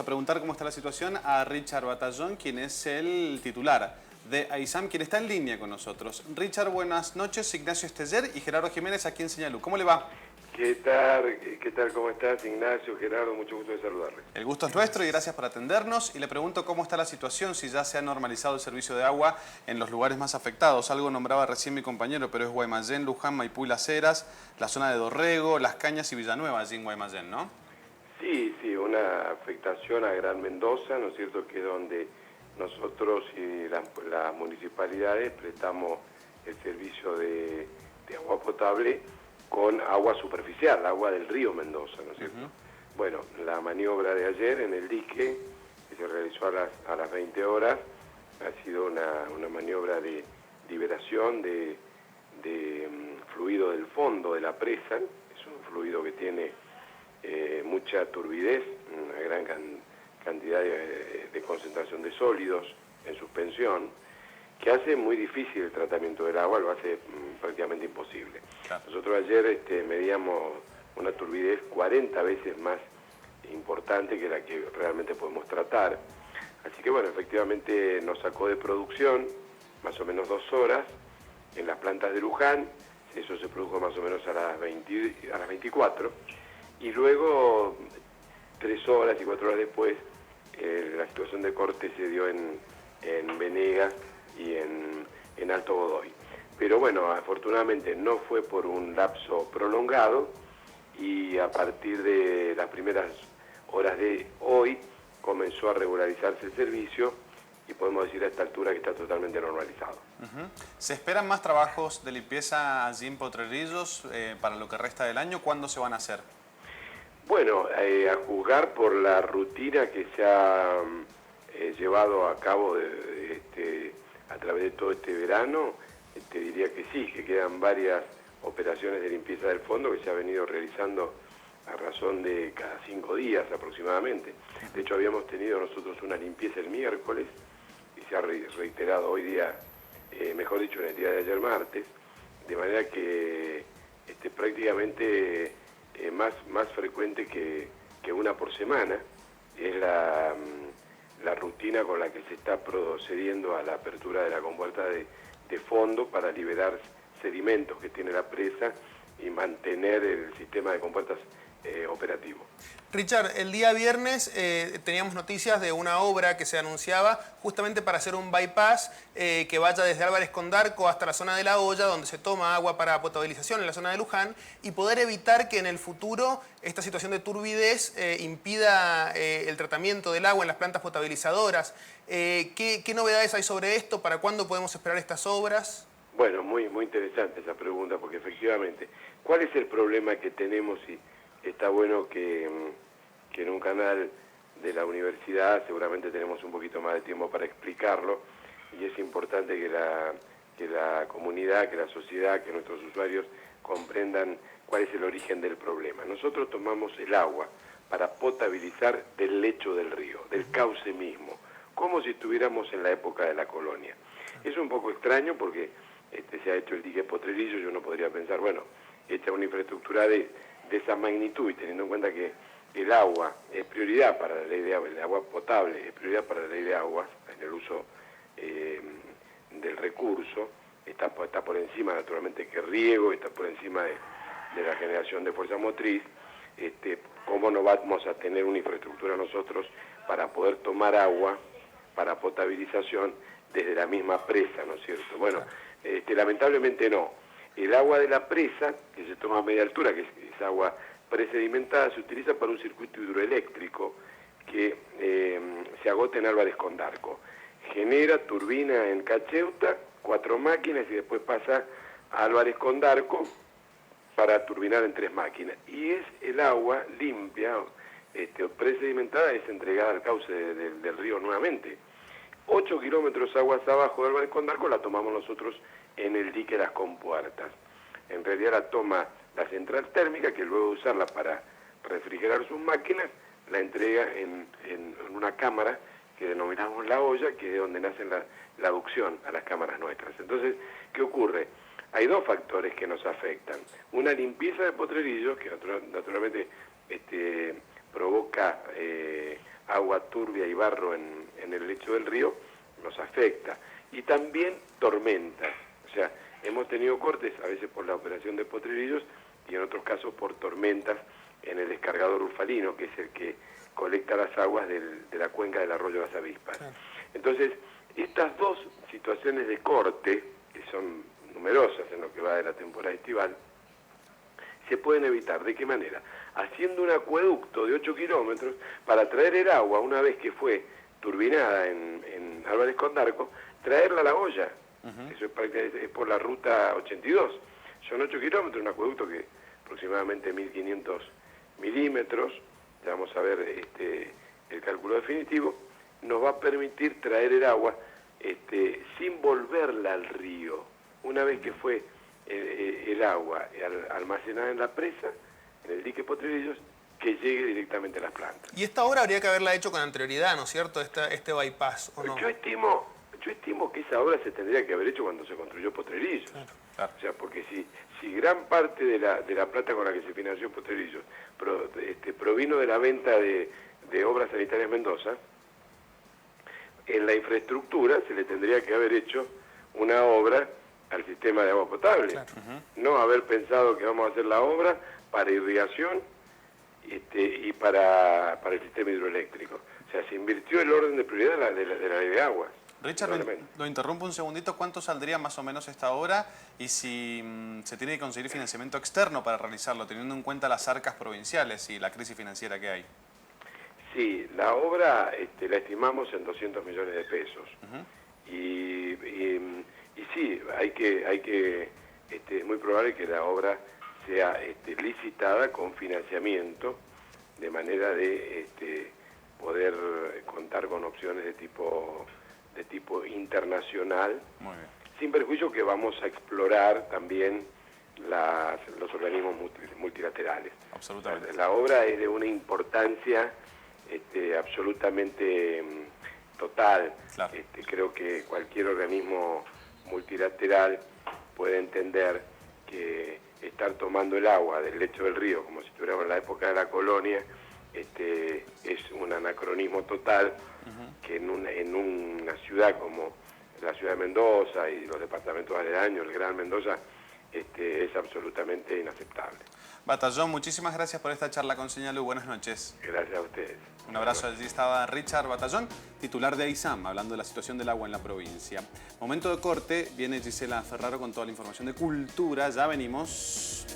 A preguntar cómo está la situación a Richard Batallón, quien es el titular de AISAM, quien está en línea con nosotros. Richard, buenas noches. Ignacio Esteller y Gerardo Jiménez aquí en Señalú. ¿Cómo le va? ¿Qué tal? ¿Qué tal? ¿Cómo estás, Ignacio, Gerardo? Mucho gusto de saludarles. El gusto es nuestro y gracias por atendernos. Y le pregunto cómo está la situación, si ya se ha normalizado el servicio de agua en los lugares más afectados. Algo nombraba recién mi compañero, pero es Guaymallén, Luján, Maipú y Las Heras, la zona de Dorrego, Las Cañas y Villanueva, allí en Guaymallén, ¿no? Sí, una afectación a Gran Mendoza, ¿no es cierto?, que es donde nosotros y las municipalidades prestamos el servicio de agua potable con agua superficial, agua del río Mendoza, ¿no es cierto? Bueno, la maniobra de ayer en el dique, que se realizó a las 20 horas, ha sido una maniobra de liberación de fluido del fondo de la presa. Es un fluido que tiene mucha turbidez, una gran cantidad de concentración de sólidos en suspensión, que hace muy difícil el tratamiento del agua, lo hace prácticamente imposible. Claro. Nosotros ayer medíamos una turbidez 40 veces más importante que la que realmente podemos tratar. Así que bueno, efectivamente nos sacó de producción más o menos 2 horas en las plantas de Luján. Eso se produjo más o menos a las 24, y luego 3 horas y 4 horas después la situación de corte se dio en Venegas y en Alto Godoy. Pero bueno, afortunadamente no fue por un lapso prolongado, y a partir de las primeras horas de hoy comenzó a regularizarse el servicio y podemos decir a esta altura que está totalmente normalizado. ¿Se esperan más trabajos de limpieza allí en Potrerillos para lo que resta del año? ¿Cuándo se van a hacer? Bueno, a juzgar por la rutina que se ha llevado a cabo a través de todo este verano, te diría que sí, que quedan varias operaciones de limpieza del fondo que se ha venido realizando a razón de cada 5 días aproximadamente. De hecho, habíamos tenido nosotros una limpieza el miércoles y se ha reiterado hoy día, mejor dicho, en el día de ayer martes, de manera que prácticamente más frecuente que una por semana es la rutina con la que se está procediendo a la apertura de la compuerta de fondo para liberar sedimentos que tiene la presa y mantener el sistema de compuertas operativo. Richard, el día viernes teníamos noticias de una obra que se anunciaba justamente para hacer un bypass que vaya desde Álvarez Condarco hasta la zona de La Hoya, donde se toma agua para potabilización en la zona de Luján, y poder evitar que en el futuro esta situación de turbidez impida el tratamiento del agua en las plantas potabilizadoras. ¿Qué novedades hay sobre esto? ¿Para cuándo podemos esperar estas obras? Bueno, muy interesante esa pregunta, porque efectivamente, ¿cuál es el problema que tenemos? Y está bueno que en un canal de la universidad seguramente tenemos un poquito más de tiempo para explicarlo, y es importante que la comunidad, que la sociedad, que nuestros usuarios comprendan cuál es el origen del problema. Nosotros tomamos el agua para potabilizar del lecho del río, del cauce mismo, como si estuviéramos en la época de la colonia. Es un poco extraño porque se ha hecho el dique Potrerillo, yo no podría pensar, bueno, hecha una infraestructura de esa magnitud, y teniendo en cuenta que el agua es prioridad para la ley de agua, el agua potable es prioridad para la ley de aguas, en el uso del recurso, está por encima naturalmente que riego, está por encima de la generación de fuerza motriz. ¿Cómo no vamos a tener una infraestructura nosotros para poder tomar agua para potabilización desde la misma presa, ¿no es cierto? Bueno, lamentablemente no. El agua de la presa, que se toma a media altura, que es agua presedimentada, se utiliza para un circuito hidroeléctrico que se agota en Álvarez Condarco. Genera turbina en Cacheuta, 4 máquinas, y después pasa a Álvarez Condarco para turbinar en 3 máquinas. Y es el agua limpia, presedimentada, es entregada al cauce del río nuevamente. 8 kilómetros aguas abajo de Álvarez Condarco la tomamos nosotros en el dique Las Compuertas. En realidad la toma la central térmica, que luego de usarla para refrigerar sus máquinas, la entrega en una cámara que denominamos La Hoya, que es donde nace la aducción a las cámaras nuestras. Entonces, ¿qué ocurre? Hay 2 factores que nos afectan. Una limpieza de Potrerillos, que naturalmente provoca agua turbia y barro en el lecho del río, nos afecta. Y también tormentas, o sea, hemos tenido cortes a veces por la operación de potrerillos y en otros casos por tormentas en el descargador Urfalino, que es el que colecta las aguas de la cuenca del arroyo Las Avispas. Entonces, estas dos situaciones de corte, que son numerosas en lo que va de la temporada estival, se pueden evitar. ¿De qué manera? Haciendo un acueducto de 8 kilómetros para traer el agua, una vez que fue turbinada en Álvarez Condarco, traerla a La Hoya. Eso es por la ruta 82. Son 8 kilómetros, un acueducto que aproximadamente 1.500 milímetros, ya vamos a ver el cálculo definitivo, nos va a permitir traer el agua sin volverla al río. Una vez que fue el agua almacenada en la presa, en el dique Potrerillos, que llegue directamente a las plantas. Y esta obra habría que haberla hecho con anterioridad, ¿no es cierto? Este bypass, ¿o no? Yo estimo que esa obra se tendría que haber hecho cuando se construyó Potrerillos. Claro. O sea, porque si gran parte de la plata con la que se financió Potrerillos provino de la venta de Obras Sanitarias Mendoza, en la infraestructura se le tendría que haber hecho una obra al sistema de agua potable. Claro. No haber pensado que vamos a hacer la obra para irrigación y para el sistema hidroeléctrico. O sea, se invirtió el orden de prioridad de la ley de aguas. Richard, lo interrumpo un segundito. ¿Cuánto saldría más o menos esta obra? Y si se tiene que conseguir financiamiento externo para realizarlo, teniendo en cuenta las arcas provinciales y la crisis financiera que hay. Sí, la obra la estimamos en 200 millones de pesos. Y sí, es muy probable que la obra sea licitada con financiamiento, de manera de poder contar con opciones de tipo internacional. Muy bien. Sin perjuicio que vamos a explorar también los organismos multilaterales. Absolutamente. La obra es de una importancia absolutamente total. Claro. Creo que cualquier organismo multilateral puede entender que estar tomando el agua del lecho del río como si estuviéramos en la época de la colonia es un anacronismo total, que en una ciudad como la ciudad de Mendoza y los departamentos aledaños, el Gran Mendoza, es absolutamente inaceptable. Batallón, muchísimas gracias por esta charla con Señalú. Buenas noches. Gracias a ustedes. Un abrazo. Allí estaba Richard Batallón, titular de AISAM, hablando de la situación del agua en la provincia. Momento de corte, viene Gisela Ferraro con toda la información de cultura. Ya venimos.